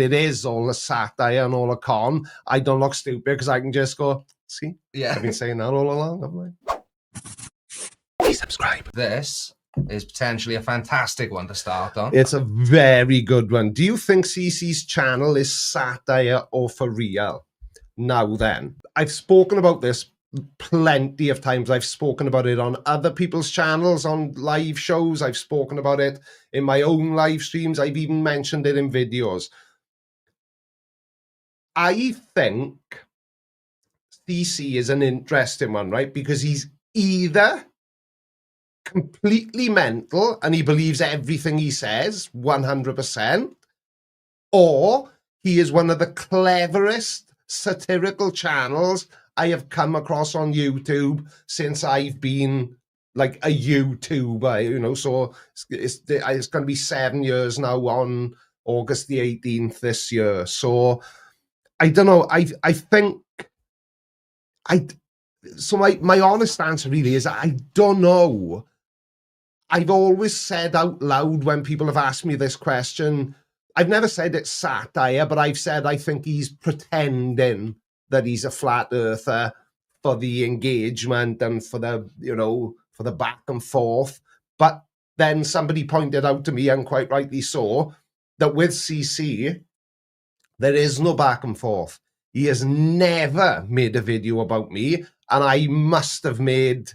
it is all a satire and all a con, I don't look stupid because I can just go, see? Yeah. I've been saying that all along, haven't I? Please subscribe. This is potentially a fantastic one to start on. It's a very good one. Do you think CC's channel is satire or for real? Now then, I've spoken about this plenty of times. I've spoken about it on other people's channels, on live shows. I've spoken about it in my own live streams. I've even mentioned it in videos. I think CC is an interesting one, right? Because he's either completely mental and he believes everything he says 100%, or he is one of the cleverest satirical channels I have come across on YouTube since I've been like a YouTuber, you know. So it's going to be 7 years now on August the 18th this year. So I don't know. I think so my honest answer really is I don't know. I've always said out loud when people have asked me this question, I've never said it's satire, but I've said I think he's pretending that he's a flat earther for the engagement and for the, you know, for the back and forth. But then somebody pointed out to me, and quite rightly so, that with CC, there is no back and forth. He has never made a video about me, and I must have made,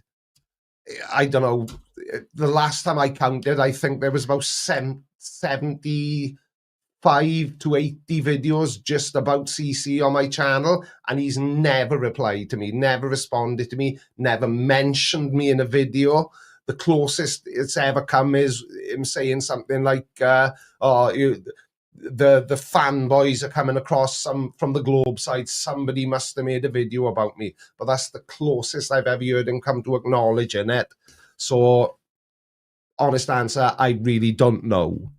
I don't know, the last time I counted, I think there was about 75 to 80 videos just about CC on my channel, and he's never replied to me, never responded to me, never mentioned me in a video. The closest it's ever come is him saying something like, the fanboys are coming across from the Globe side. Somebody must have made a video about me. But that's the closest I've ever heard him come to acknowledging it. So, honest answer, I really don't know.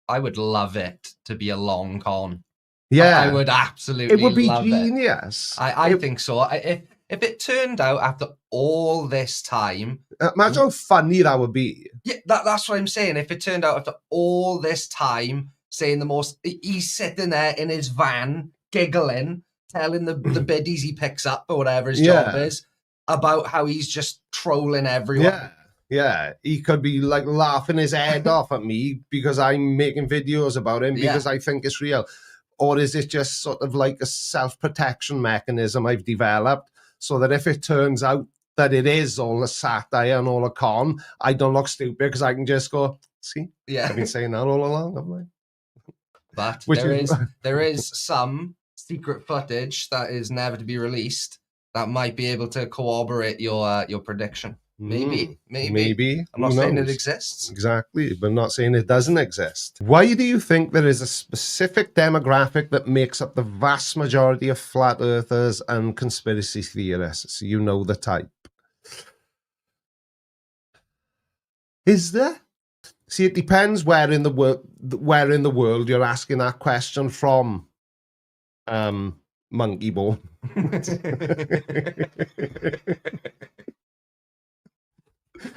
I would love it to be a long con. Yeah. I would absolutely love it. It would be genius. I think so. If it turned out after all this time... Imagine how funny that would be. Yeah, that's what I'm saying. If it turned out after all this time, saying the most... He's sitting there in his van, giggling, telling the biddies he picks up or whatever his job is, about how he's just trolling everyone. Yeah. Yeah, he could be like laughing his head off at me because I'm making videos about him because I think it's real. Or is it just sort of like a self-protection mechanism I've developed so that if it turns out that it is all a satire and all a con, I don't look stupid because I can just go, see? Yeah. I've been saying that all along, haven't I? But there is some secret footage that is never to be released that might be able to corroborate your prediction. Maybe. I'm not saying it exists. Exactly, but not saying it doesn't exist. Why do you think there is a specific demographic that makes up the vast majority of flat earthers and conspiracy theorists? You know the type. Is there? See, it depends where in the world you're asking that question from. Monkey bone.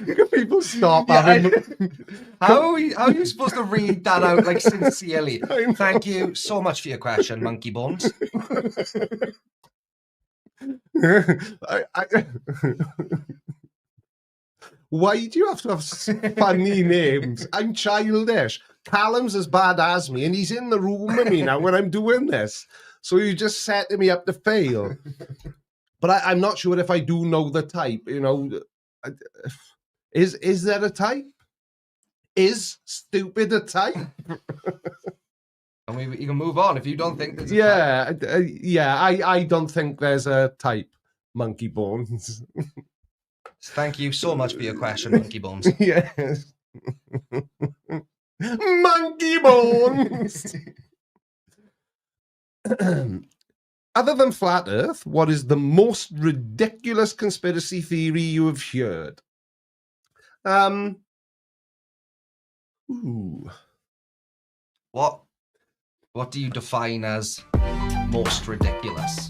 Can people stop having... How are you supposed to read that out like sincerely? Thank you so much for your question, Monkey Bones. Why do you have to have funny names? I'm childish. Callum's as bad as me, and he's in the room with me now when I'm doing this. So you just setting me up to fail. But I'm not sure if I do know the type, you know... Is there a type? Is stupid a type? And you can move on if you don't think there's a type. I don't think there's a type, Monkey Bones. Thank you so much for your question, Monkey Bones. Yes. Monkey Bones! Other than Flat Earth, what is the most ridiculous conspiracy theory you have heard? What do you define as most ridiculous?